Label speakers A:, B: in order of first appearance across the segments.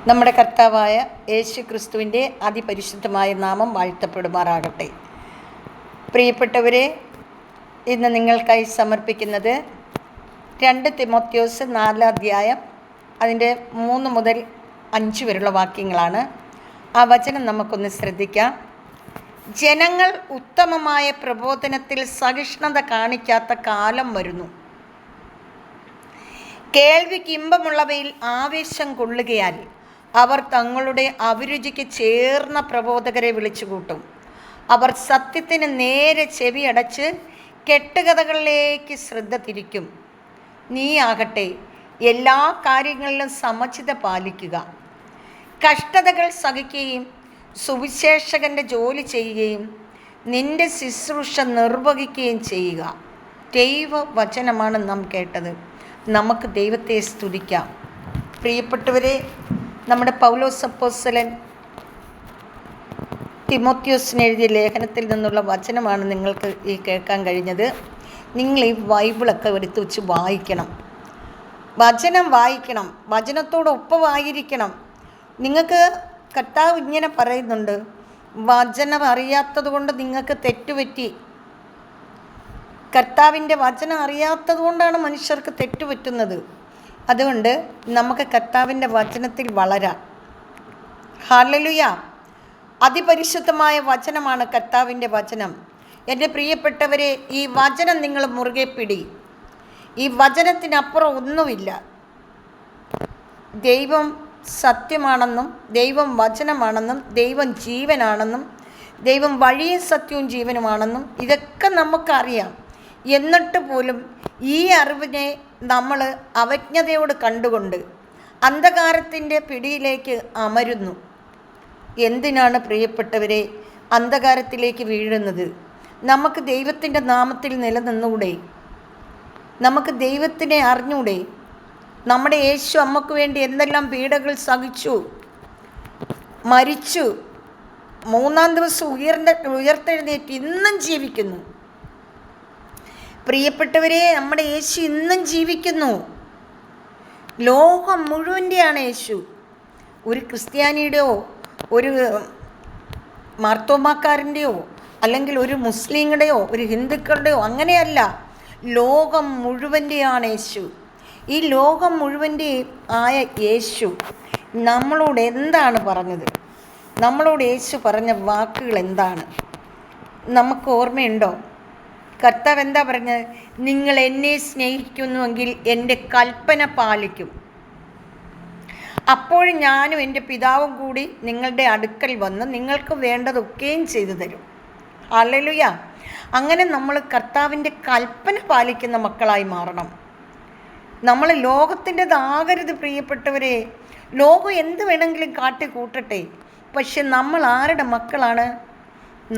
A: നമ്മുടെ കർത്താവായ യേശു ക്രിസ്തുവിൻ്റെ അതിപരിശുദ്ധമായ നാമം വാഴ്ത്തപ്പെടുമാറാകട്ടെ. പ്രിയപ്പെട്ടവരെ, ഇന്ന് നിങ്ങൾക്കായി സമർപ്പിക്കുന്നത് 2 തിമോത്തിയോസ് 4 അധ്യായം അതിൻ്റെ 3 മുതൽ 5 വരെയുള്ള വാക്യങ്ങളാണ്. ആ വചനം നമുക്കൊന്ന് ശ്രദ്ധിക്കാം. ജനങ്ങൾ ഉത്തമമായ പ്രബോധനത്തിൽ സഹിഷ്ണുത കാണിക്കാത്ത കാലം വരുന്നു. കേൾവിക്ക് ഇമ്പമുള്ളവയിൽ ആവേശം കൊള്ളുകയാൽ അവർ തങ്ങളുടെ അഭിരുചിക്ക് ചേർന്ന പ്രബോധകരെ വിളിച്ചുകൂട്ടും. അവർ സത്യത്തിന് നേരെ ചെവിയടച്ച് കെട്ടുകഥകളിലേക്ക് ശ്രദ്ധ തിരിക്കും. നീയാകട്ടെ എല്ലാ കാര്യങ്ങളിലും സമചിത പാലിക്കുക. കഷ്ടതകൾ സഹിക്കുകയും സുവിശേഷകൻ്റെ ജോലി ചെയ്യുകയും നിന്റെ ശുശ്രൂഷ നിർവഹിക്കുകയും ചെയ്യുക. ദൈവവചനമാണ് നാം കേട്ടത്. നമുക്ക് ദൈവത്തെ സ്തുതിക്കാം. പ്രിയപ്പെട്ടവരെ, നമ്മുടെ പൗലോസ് അപ്പോസ്തലൻ തിമോത്തിയോസിന് എഴുതിയ ലേഖനത്തിൽ നിന്നുള്ള വചനമാണ് നിങ്ങൾക്ക് ഈ കേൾക്കാൻ കഴിഞ്ഞത്. നിങ്ങൾ ഈ ബൈബിളൊക്കെ എടുത്തു വെച്ച് വായിക്കണം. വചനം വായിക്കണം, വചനത്തോടൊപ്പമായിരിക്കണം. നിങ്ങൾക്ക് കർത്താവ് ഇങ്ങനെ പറയുന്നുണ്ട്, വചനം അറിയാത്തത് കൊണ്ട് നിങ്ങൾക്ക് തെറ്റുപറ്റി. കർത്താവിൻ്റെ വചനം അറിയാത്തത് കൊണ്ടാണ് മനുഷ്യർക്ക് തെറ്റുപറ്റുന്നത്. അതുകൊണ്ട് നമുക്ക് കർത്താവിൻ്റെ വചനത്തിൽ വളരാം. ഹല്ലേലൂയ! അതിപരിശുദ്ധമായ വചനമാണ് കർത്താവിൻ്റെ വചനം. എൻ്റെ പ്രിയപ്പെട്ടവരെ, ഈ വചനം നിങ്ങൾ മുറുകെ പിടി. ഈ വചനത്തിനപ്പുറം ഒന്നുമില്ല. ദൈവം സത്യമാണെന്നും ദൈവം വചനമാണെന്നും ദൈവം ജീവനാണെന്നും ദൈവം വഴിയും സത്യവും ജീവനുമാണെന്നും ഇതൊക്കെ നമുക്കറിയാം. എന്നിട്ട് പോലും ഈ അറിവിനെ നമ്മൾ അവജ്ഞതയോട് കണ്ടുകൊണ്ട് അന്ധകാരത്തിൻ്റെ പിടിയിലേക്ക് അമരുന്നു. എന്തിനാണ് പ്രിയപ്പെട്ടവരെ അന്ധകാരത്തിലേക്ക് വീഴുന്നത്? നമുക്ക് ദൈവത്തിൻ്റെ നാമത്തിൽ നിലനിന്നൂടെ? നമുക്ക് ദൈവത്തിനെ അറിഞ്ഞൂടെ? നമ്മുടെ യേശു അമ്മക്ക് വേണ്ടി എന്തെല്ലാം പീഡകൾ സഹിച്ചു, മരിച്ചു, 3-ാം ദിവസം ഉയർത്തെഴുന്നേറ്റ് ഇന്നും ജീവിക്കുന്നു. പ്രിയപ്പെട്ടവരെ, നമ്മുടെ യേശു ഇന്നും ജീവിക്കുന്നു. ലോകം മുഴുവൻ്റെയാണ് യേശു. ഒരു ക്രിസ്ത്യാനിയുടെയോ ഒരു മാർത്തോമാക്കാരൻ്റെയോ അല്ലെങ്കിൽ ഒരു മുസ്ലിങ്ങളുടെയോ ഒരു ഹിന്ദുക്കളുടെയോ അങ്ങനെയല്ല. ലോകം മുഴുവൻ്റെയാണ് യേശു. ഈ ലോകം മുഴുവൻ്റെ ആയ യേശു നമ്മളോട് എന്താണ് പറഞ്ഞത്? നമ്മളോട് യേശു പറഞ്ഞ വാക്കുകൾ എന്താണ്? നമുക്ക് ഓർമ്മയുണ്ടോ? കർത്താവ് എന്താ പറഞ്ഞത്? നിങ്ങൾ എന്നെ സ്നേഹിക്കുന്നുവെങ്കിൽ എൻ്റെ കൽപ്പന പാലിക്കും. അപ്പോൾ ഞാനും എൻ്റെ പിതാവും കൂടി നിങ്ങളുടെ അടുക്കൽ വന്ന് നിങ്ങൾക്ക് വേണ്ടതൊക്കെയും ചെയ്തു തരും. ഹല്ലേലൂയ! അങ്ങനെ നമ്മൾ കർത്താവിൻ്റെ കൽപ്പന പാലിക്കുന്ന മക്കളായി മാറണം. നമ്മൾ ലോകത്തിൻ്റെതാകരുത് പ്രിയപ്പെട്ടവരെ. ലോകം എന്ത് വേണമെങ്കിലും കാട്ടിക്കൂട്ടട്ടെ, പക്ഷെ നമ്മൾ ആരുടെ മക്കളാണ്?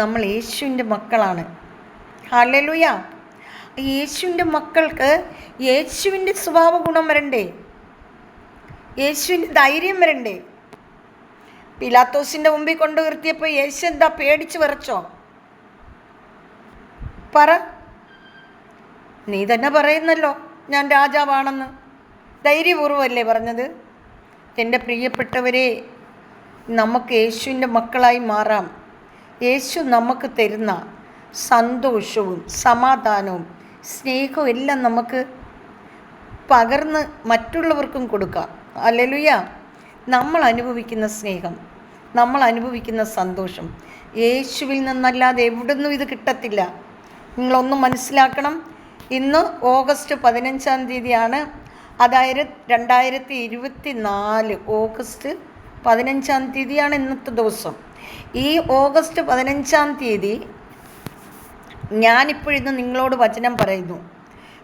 A: നമ്മൾ യേശുവിൻ്റെ മക്കളാണ്. ഹല്ലേലൂയ! യേശുവിൻ്റെ മക്കൾക്ക് യേശുവിൻ്റെ സ്വഭാവ ഗുണം വരണ്ടേ? യേശുവിൻ്റെ ധൈര്യം വരണ്ടേ? പിലാത്തോസിൻ്റെ മുമ്പിൽ കൊണ്ടു നിർത്തിയപ്പോൾ യേശു എന്താ പേടിച്ച് വിറച്ചോ? പറ. നീ തന്നെ പറയുന്നല്ലോ ഞാൻ രാജാവാണെന്ന്. ധൈര്യപൂർവ്വമല്ലേ പറഞ്ഞത്? എൻ്റെ പ്രിയപ്പെട്ടവരെ, നമുക്ക് യേശുവിൻ്റെ മക്കളായി മാറാം. യേശു നമുക്ക് തരുന്ന സന്തോഷവും സമാധാനവും സ്നേഹവും എല്ലാം നമുക്ക് പകർന്ന് മറ്റുള്ളവർക്കും കൊടുക്കാം. ഹല്ലേലൂയ! നമ്മൾ അനുഭവിക്കുന്ന സ്നേഹം, നമ്മൾ അനുഭവിക്കുന്ന സന്തോഷം യേശുവിൽ നിന്നല്ലാതെ എവിടുന്നും ഇത് കിട്ടത്തില്ല. നിങ്ങളൊന്ന് മനസ്സിലാക്കണം. ഇന്ന് ഓഗസ്റ്റ് 15-ാം തീയതിയാണ്. അതായത് 2024 ഓഗസ്റ്റ് 15-ാം തീയതിയാണ് ഇന്നത്തെ ദിവസം. ഈ ഓഗസ്റ്റ് 15-ാം തീയതി ഞാനിപ്പോഴിന്ന് നിങ്ങളോട് വചനം പറയുന്നു.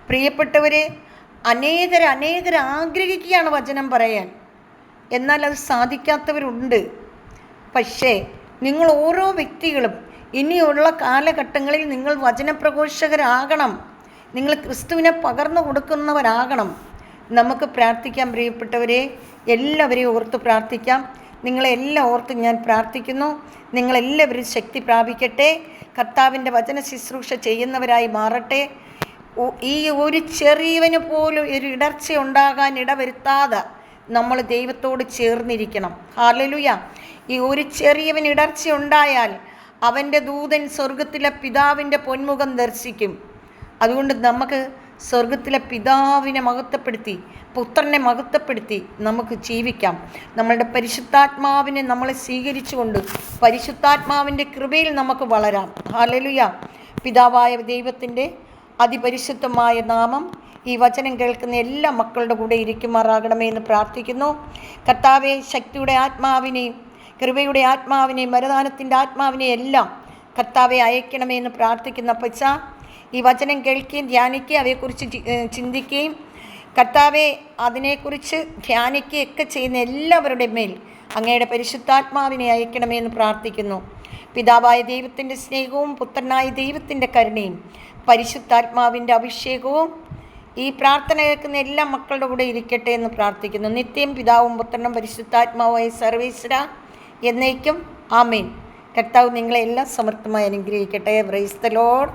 A: പ്രിയപ്പെട്ടവരെ, അനേകർ ആഗ്രഹിക്കുകയാണ് വചനം പറയാൻ, എന്നാൽ അത് സാധിക്കാത്തവരുണ്ട്. പക്ഷേ നിങ്ങൾ ഓരോ വ്യക്തികളും ഇനിയുള്ള കാലഘട്ടങ്ങളിൽ നിങ്ങൾ വചനപ്രഘോഷകരാകണം. നിങ്ങൾ ക്രിസ്തുവിനെ പകർന്നു കൊടുക്കുന്നവരാകണം. നമുക്ക് പ്രാർത്ഥിക്കാം പ്രിയപ്പെട്ടവരെ. എല്ലാവരെയും ഓർത്ത് പ്രാർത്ഥിക്കാം. നിങ്ങളെല്ലാം ഓർത്ത് ഞാൻ പ്രാർത്ഥിക്കുന്നു. നിങ്ങളെല്ലാവരും ശക്തി പ്രാപിക്കട്ടെ. കർത്താവിൻ്റെ വചന ശുശ്രൂഷ ചെയ്യുന്നവരായി മാറട്ടെ. ഈ ഒരു ചെറിയവന് പോലും ഒരു ഇടർച്ച ഉണ്ടാകാൻ ഇടവരുത്താതെ നമ്മൾ ദൈവത്തോട് ചേർന്നിരിക്കണം. ഹല്ലേലൂയ. ഈ ഒരു ചെറിയവൻ ഇടർച്ച ഉണ്ടായാൽ അവൻ്റെ ദൂതൻ സ്വർഗത്തിലെ പിതാവിൻ്റെ പൊന്മുഖം ദർശിക്കും. അതുകൊണ്ട് നമുക്ക് സ്വർഗത്തിലെ പിതാവിനെ മഹത്വപ്പെടുത്തി, പുത്രനെ മഹത്വപ്പെടുത്തി നമുക്ക് ജീവിക്കാം. നമ്മളുടെ പരിശുദ്ധാത്മാവിനെ നമ്മളെ സ്വീകരിച്ചുകൊണ്ട് പരിശുദ്ധാത്മാവിൻ്റെ കൃപയിൽ നമുക്ക് വളരാം. ഹല്ലേലൂയ. പിതാവായ ദൈവത്തിൻ്റെ അതിപരിശുദ്ധമായ നാമം ഈ വചനം കേൾക്കുന്ന എല്ലാ മക്കളുടെ കൂടെ ഇരിക്കുമാറാകണമേ എന്ന് പ്രാർത്ഥിക്കുന്നു. കർത്താവേ, ശക്തിയുടെ ആത്മാവിനെയും കൃപയുടെ ആത്മാവിനെയും വരദാനത്തിൻ്റെ ആത്മാവിനെയും എല്ലാം കർത്താവെ അയക്കണമേ എന്ന് പ്രാർത്ഥിക്കുന്ന പച്ച ഈ വചനം കേൾക്കുകയും ധ്യാനിക്കുകയും അവയെക്കുറിച്ച് ചിന്തിക്കുകയും കർത്താവെ അതിനെക്കുറിച്ച് ധ്യാനിക്കുകയൊക്കെ ചെയ്യുന്ന എല്ലാവരുടെ മേൽ അങ്ങയുടെ പരിശുദ്ധാത്മാവിനെ അയക്കണമേ എന്ന് പ്രാർത്ഥിക്കുന്നു. പിതാവായ ദൈവത്തിൻ്റെ സ്നേഹവും പുത്രനായ ദൈവത്തിൻ്റെ കരുണയും പരിശുദ്ധാത്മാവിൻ്റെ അഭിഷേകവും ഈ പ്രാർത്ഥന കേൾക്കുന്ന എല്ലാ മക്കളുടെ കൂടെ ഇരിക്കട്ടെ എന്ന് പ്രാർത്ഥിക്കുന്നു. നിത്യം പിതാവും പുത്രനും പരിശുദ്ധാത്മാവായ സർവേശ്വര എന്നേക്കും ആമേൻ. കർത്താവ് നിങ്ങളെ എല്ലാം സമർത്ഥമായി അനുഗ്രഹിക്കട്ടെ. Praise the Lord.